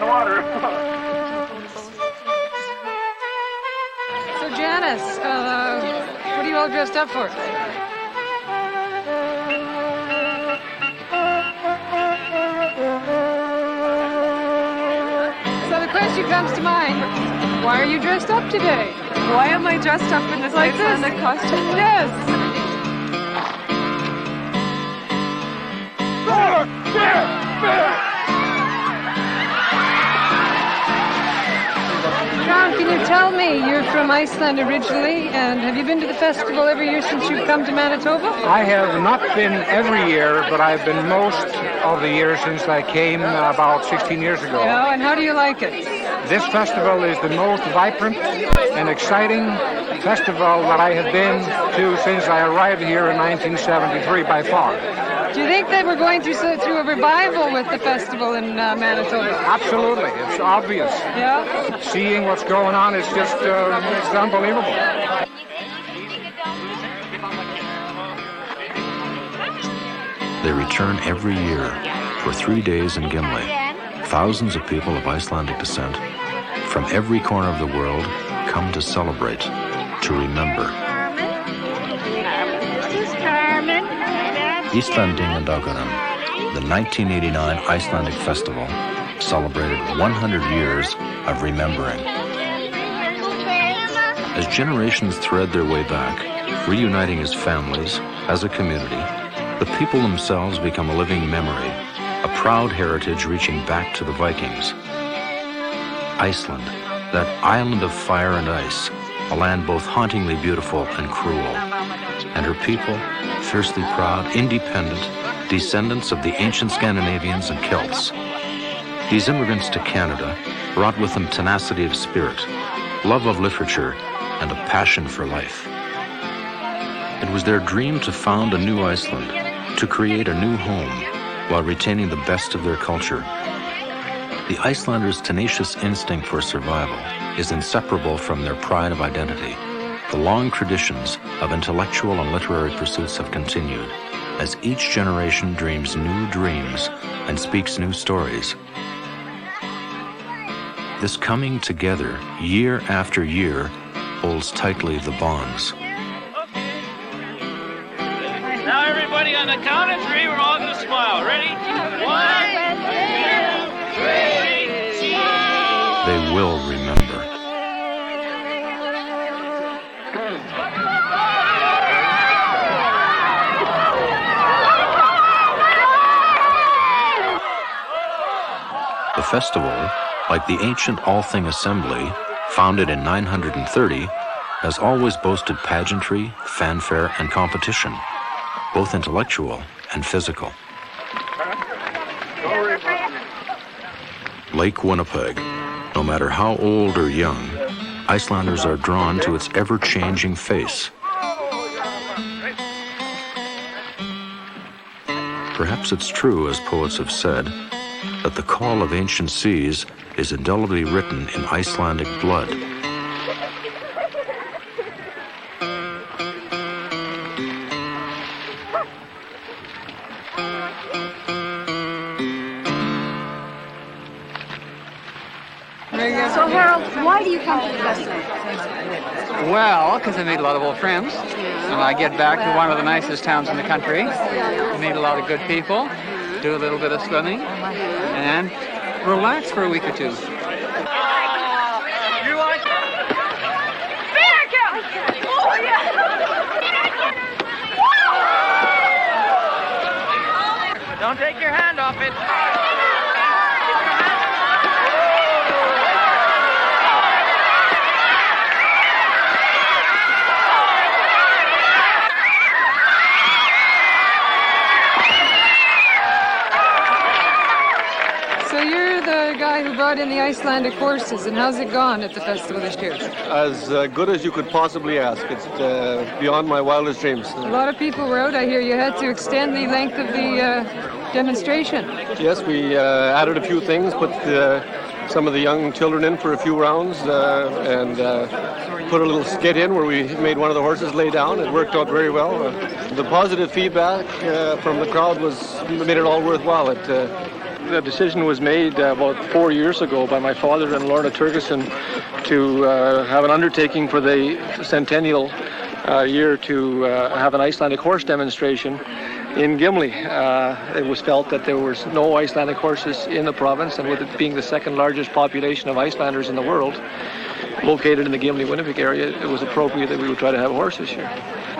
water. So Janice, what are you all dressed up for? So the question comes to mind, why are you dressed up today? Why am I dressed up in this like Icelandic this? costume? Yes. John, can you tell me, you're from Iceland originally, and have you been to the festival every year since you've come to Manitoba? I have not been every year, but I've been most of the years since I came about 16 years ago. Oh, and how do you like it? This festival is the most vibrant and exciting festival that I have been to since I arrived here in 1973 by far. Do you think that we're going through a revival with the festival in Manitoba? Absolutely. It's obvious. Yeah? Seeing what's going on is just it's unbelievable. They return every year for 3 days in Gimli. Thousands of people of Icelandic descent from every corner of the world come to celebrate, to remember. Islendingadagurinn, the 1989 Icelandic festival, celebrated 100 years of remembering. As generations thread their way back, reuniting as families, as a community, the people themselves become a living memory, a proud heritage reaching back to the Vikings. Iceland, that island of fire and ice, a land both hauntingly beautiful and cruel. And her people, fiercely proud, independent, descendants of the ancient Scandinavians and Celts. These immigrants to Canada brought with them tenacity of spirit, love of literature, and a passion for life. It was their dream to found a new Iceland, to create a new home, while retaining the best of their culture. The Icelanders' tenacious instinct for survival is inseparable from their pride of identity. The long traditions of intellectual and literary pursuits have continued, as each generation dreams new dreams and speaks new stories. This coming together, year after year, holds tightly the bonds. Now everybody, on the count of three, we're all going to smile. Ready? 1, 2, 3. They will remember. The festival, like the ancient Althing Assembly, founded in 930, has always boasted pageantry, fanfare, and competition, both intellectual and physical. Lake Winnipeg, no matter how old or young, Icelanders are drawn to its ever-changing face. Perhaps it's true, as poets have said, that the call of ancient seas is indelibly written in Icelandic blood. So Harold, why do you come to the festival? Well, because I made a lot of old friends, and I get back to one of the nicest towns in the country, meet a lot of good people, do a little bit of swimming, and relax for a week or two. Don't take your hand off it. So you're the guy who brought in the Icelandic horses, and how's it gone at the festival this year? As good as you could possibly ask. It's beyond my wildest dreams. A lot of people were out. I hear you had to extend the length of the demonstration. Yes, we added a few things, put some of the young children in for a few rounds, and put a little skit in where we made one of the horses lay down. It worked out very well. The positive feedback from the crowd made it all worthwhile. The decision was made about 4 years ago by my father and Lorna Turgeson to have an undertaking for the Centennial year to have an Icelandic horse demonstration in Gimli. It was felt that there was no Icelandic horses in the province, and with it being the second largest population of Icelanders in the world, located in the Gimli-Winnipeg area, it was appropriate that we would try to have a horse this year.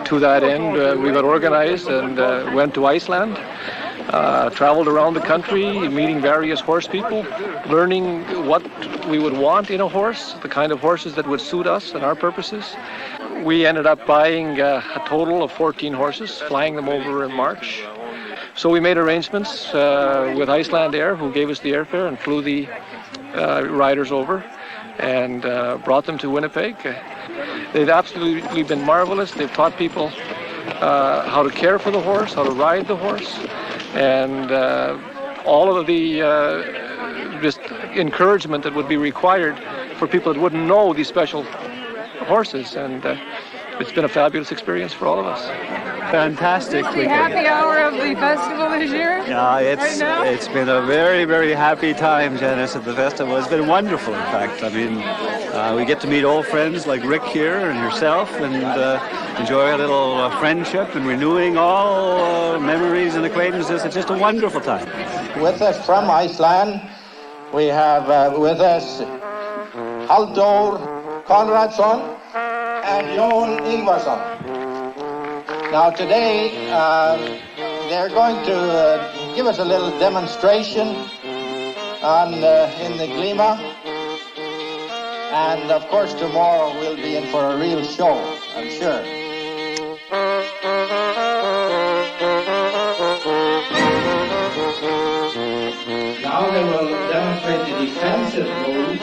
To that end, we got organized and went to Iceland, traveled around the country, meeting various horse people, learning what we would want in a horse, the kind of horses that would suit us and our purposes. We ended up buying a total of 14 horses, flying them over in March. So we made arrangements with Iceland Air, who gave us the airfare and flew the riders over and brought them to Winnipeg. They've absolutely been marvelous. They've taught people how to care for the horse, how to ride the horse, and all of the just encouragement that would be required for people that wouldn't know these special horses, and it's been a fabulous experience for all of us. Fantastic. The happy hour of the festival this year? Yeah, it's been a very, very happy time, Janice, at the festival. It's been wonderful, in fact. I mean, we get to meet old friends like Rick here and yourself, and enjoy a little friendship and renewing all memories and acquaintances. It's just a wonderful time. With us from Iceland, we have with us Halldór Konradsson and Jón Ingvarsson. Now today, they're going to give us a little demonstration in the Glima. And of course tomorrow we'll be in for a real show, I'm sure. Now they will demonstrate the defensive move.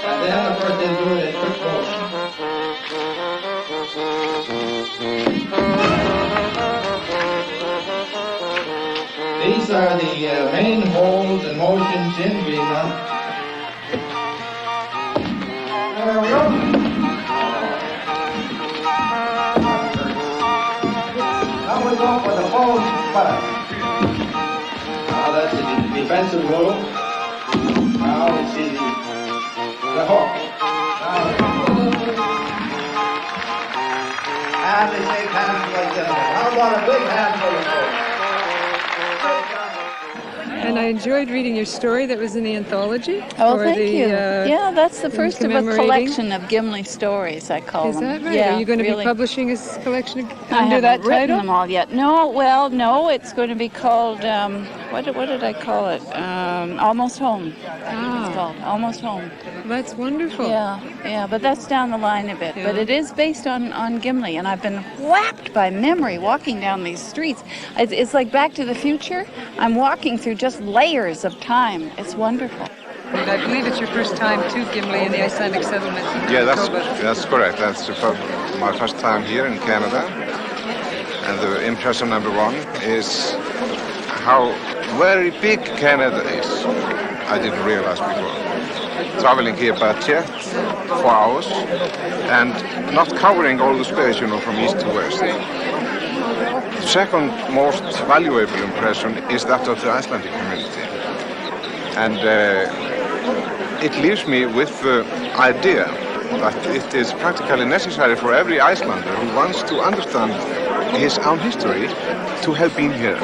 And then of course they'll do it in quick motion. These are the main holds and motions in Glima. There we go. Now we go for the hold first. Now that's the defensive move. Now we see the hook. And they shake hands like that. How about a big hand for the hook? And I enjoyed reading your story that was in the anthology. Oh, thank you. Yeah, that's the first of a collection of Gimli stories, I call them. Is that right? Yeah, Are you going to really. be publishing a collection I under haven't that written title? them all yet. No, well, no, it's going to be called, what did I call it? Almost Home. It's called Almost Home. That's wonderful. Yeah, but that's down the line a bit. Yeah. But it is based on Gimli, and I've been whacked by memory walking down these streets. It's like Back to the Future. I'm walking through just layers of time. It's wonderful. And I believe it's your first time to Gimli in the Icelandic settlement. Yeah, that's correct. That's my first time here in Canada. And the impression number one is how very big Canada is. I didn't realize before. Traveling here by jet, 4 hours, and not covering all the space, from east to west. The second most valuable impression is that of the Icelandic community. And it leaves me with the idea that it is practically necessary for every Icelander who wants to understand his own history to have been here,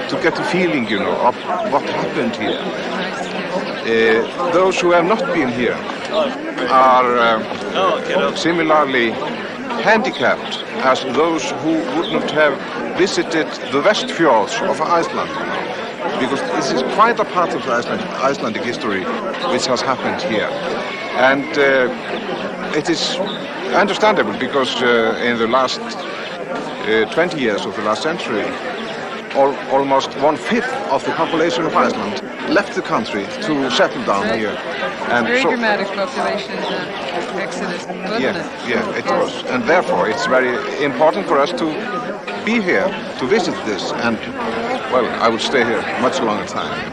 to get the feeling, of what happened here. Those who have not been here are similarly handicapped as those who would not have visited the West Fjords of Iceland, because this is quite a part of the Icelandic history which has happened here. And it is understandable because in the last 20 years of the last century, almost 1/5 of the population of Iceland left the country to settle down here. And very dramatic population exodus, wasn't it? Yeah, it was. And therefore it's very important for us to be here, to visit this, and, well, I would stay here much longer time.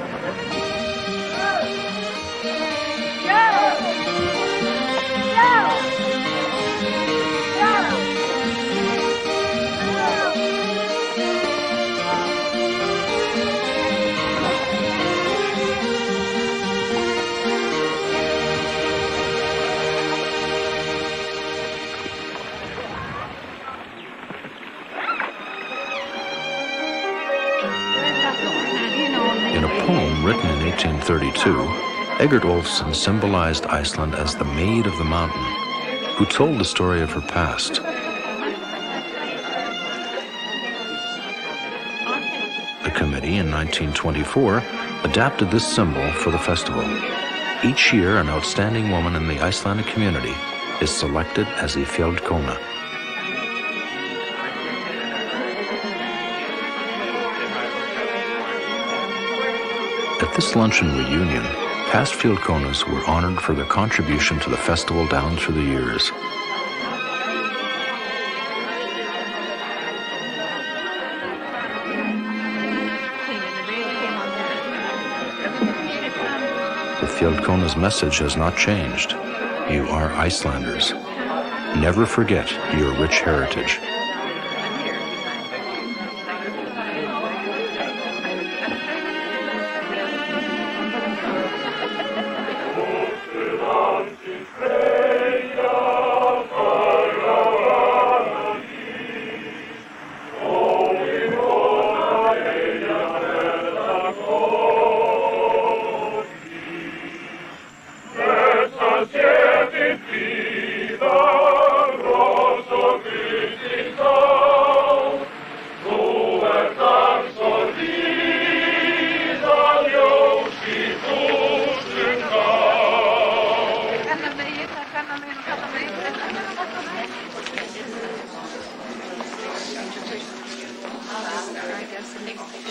poem written in 1832, Eggert Olsson symbolized Iceland as the Maid of the Mountain, who told the story of her past. The committee in 1924 adapted this symbol for the festival. Each year, an outstanding woman in the Icelandic community is selected as a Fjallkona. At this luncheon reunion, past Fjallkonas were honored for their contribution to the festival down through the years. The Fjallkona's message has not changed. You are Icelanders. Never forget your rich heritage.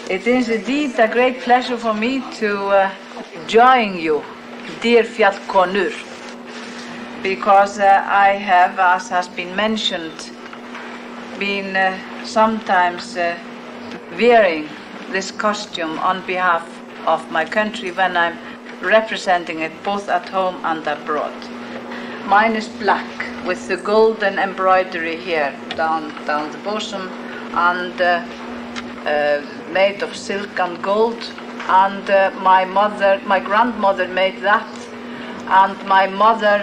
It is indeed a great pleasure for me to join you, dear Fjallkonur, because I have, as has been mentioned, been sometimes wearing this costume on behalf of my country when I'm representing it both at home and abroad. Mine is black with the golden embroidery here down the bosom and made of silk and gold, and my grandmother made that, and my mother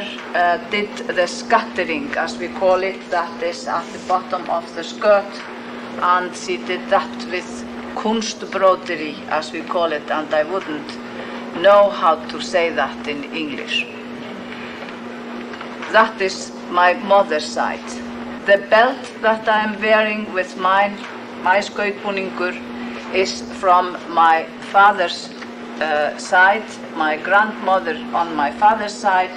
did the scattering, as we call it, that is at the bottom of the skirt, and she did that with kunstbroderi, as we call it, and I wouldn't know how to say that in English. That is my mother's side. The belt that I am wearing with my skautbúningur is from my father's side, my grandmother on my father's side,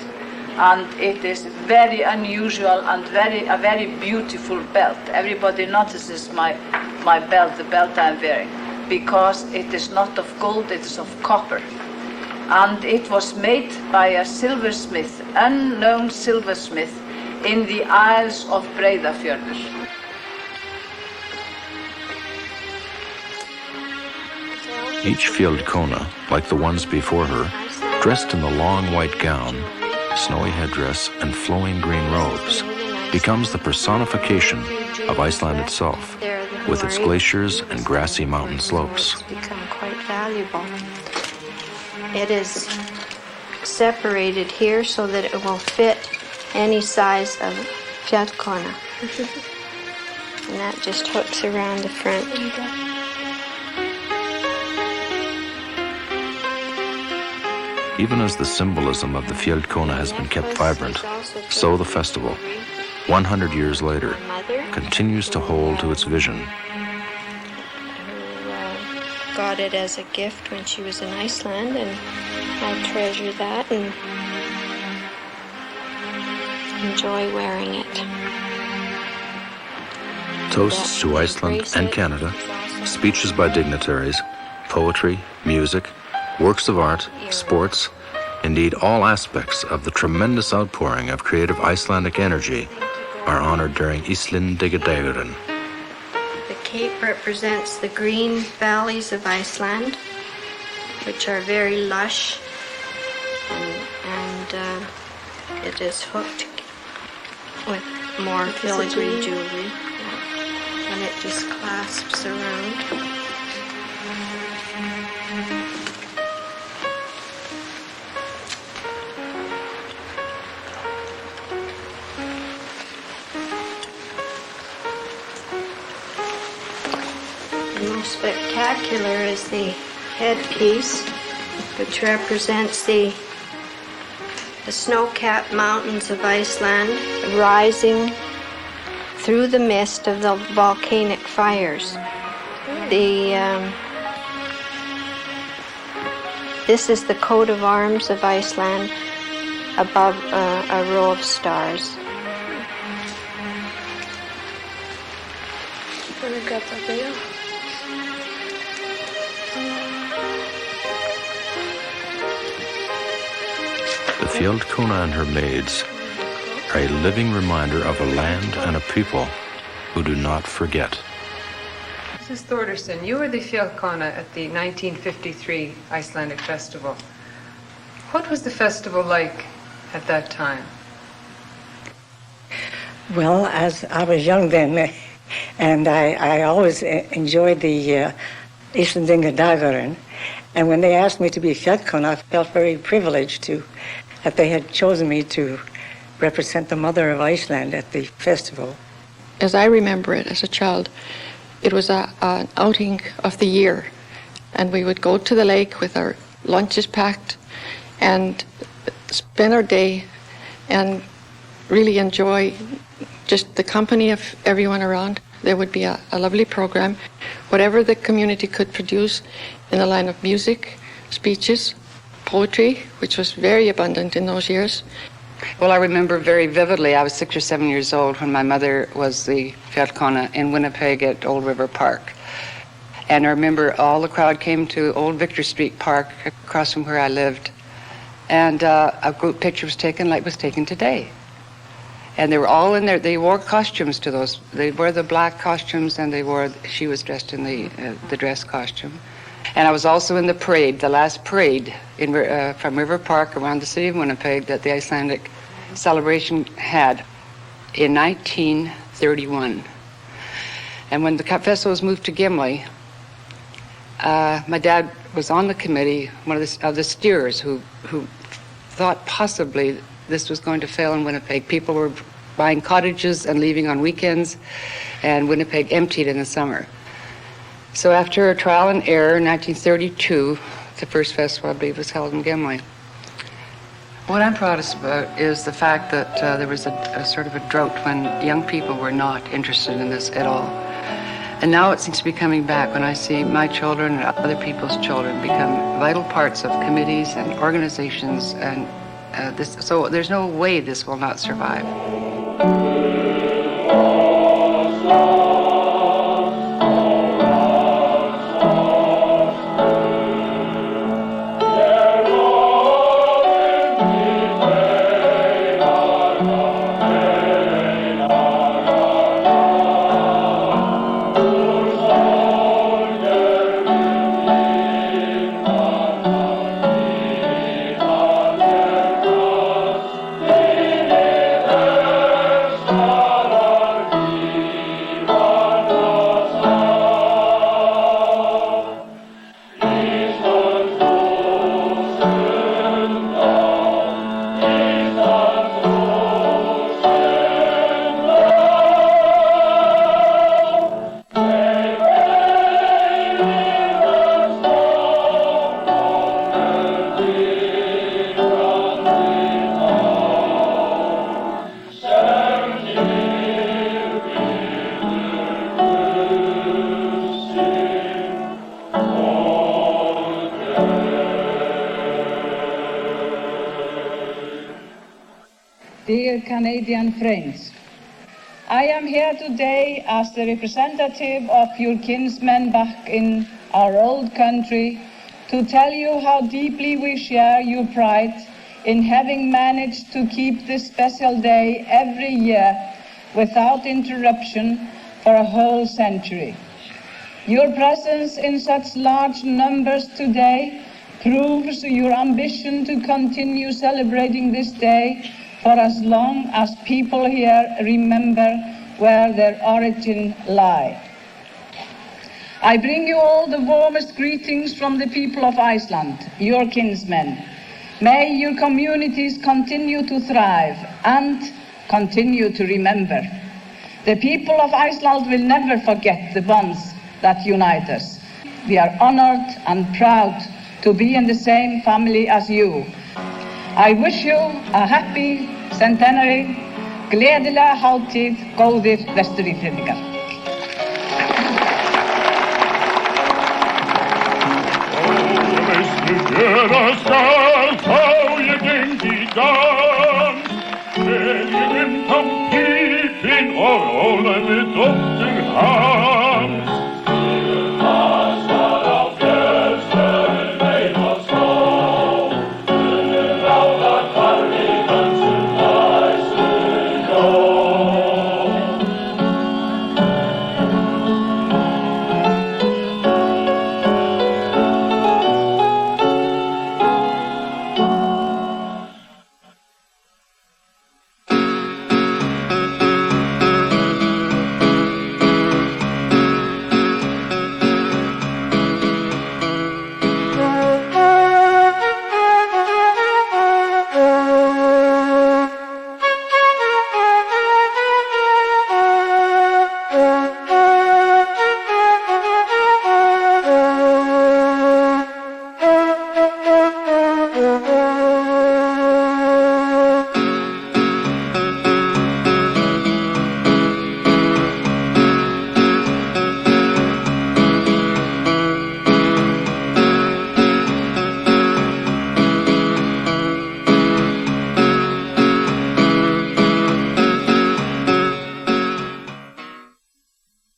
and it is very unusual and a very beautiful belt. Everybody notices my belt, the belt I'm wearing, because it is not of gold, it is of copper. And it was made by a silversmith, unknown silversmith, in the Isles of Breiðafjörður. Each Fjallkona, like the ones before her, dressed in the long white gown, snowy headdress, and flowing green robes, becomes the personification of Iceland itself, with its glaciers and grassy mountain slopes. Become quite valuable. It is separated here so that it will fit any size of Fjallkona. And that just hooks around the front. Even as the symbolism of the Fjallkona has been kept vibrant, so the festival, 100 years later, continues to hold to its vision. Got it as a gift when she was in Iceland, and I treasure that and enjoy wearing it. Toasts to Iceland and Canada, speeches by dignitaries, poetry, music, works of art, sports, indeed all aspects of the tremendous outpouring of creative Icelandic energy are honored during Islendingadagurinn. The cape represents the green valleys of Iceland, which are very lush, and it is hooked with more filigree jewelry, and it just clasps around. The most spectacular is the headpiece, which represents the snow-capped mountains of Iceland rising through the mist of the volcanic fires. This is the coat of arms of Iceland above a row of stars. The Fjallkona and her maids are a living reminder of a land and a people who do not forget. Mrs. Thordarson, you were the Fjallkona at the 1953 Icelandic Festival. What was the festival like at that time? Well, as I was young then, and I always enjoyed the Islendingadagurinn, and when they asked me to be Fjallkona, I felt very privileged that they had chosen me to represent the mother of Iceland at the festival. As I remember it as a child, it was an outing of the year, and we would go to the lake with our lunches packed and spend our day and really enjoy just the company of everyone around. There would be a lovely program, whatever the community could produce in the line of music, speeches, poetry, which was very abundant in those years. Well, I remember very vividly, I was 6 or 7 years old when my mother was the Fjallkona in Winnipeg at Old River Park. And I remember all the crowd came to Old Victor Street Park across from where I lived. And a group picture was taken like it was taken today. And they were all in there. They wore costumes to those. They wore the black costumes, and she was dressed in the dress costume. And I was also in the parade, the last parade from River Park around the city of Winnipeg that the Icelandic celebration had in 1931. And when the festival was moved to Gimli, my dad was on the committee, one of the steerers who thought possibly this was going to fail in Winnipeg. People were buying cottages and leaving on weekends, and Winnipeg emptied in the summer. So after a trial and error in 1932, the first festival, I believe, was held in Gimli. What I'm proudest about is the fact that there was a sort of a drought when young people were not interested in this at all. And now it seems to be coming back when I see my children and other people's children become vital parts of committees and organizations, and so there's no way this will not survive. Dear Canadian friends, I am here today as the representative of your kinsmen back in our old country to tell you how deeply we share your pride in having managed to keep this special day every year without interruption for a whole century. Your presence in such large numbers today proves your ambition to continue celebrating this day for as long as people here remember where their origin lie. I bring you all the warmest greetings from the people of Iceland, your kinsmen. May your communities continue to thrive and continue to remember. The people of Iceland will never forget the bonds that unite us. we are honored and proud to be in the same family as you. I wish you a happy centenary, gleðilega hátíð, góðir Vestur-Íslendingar.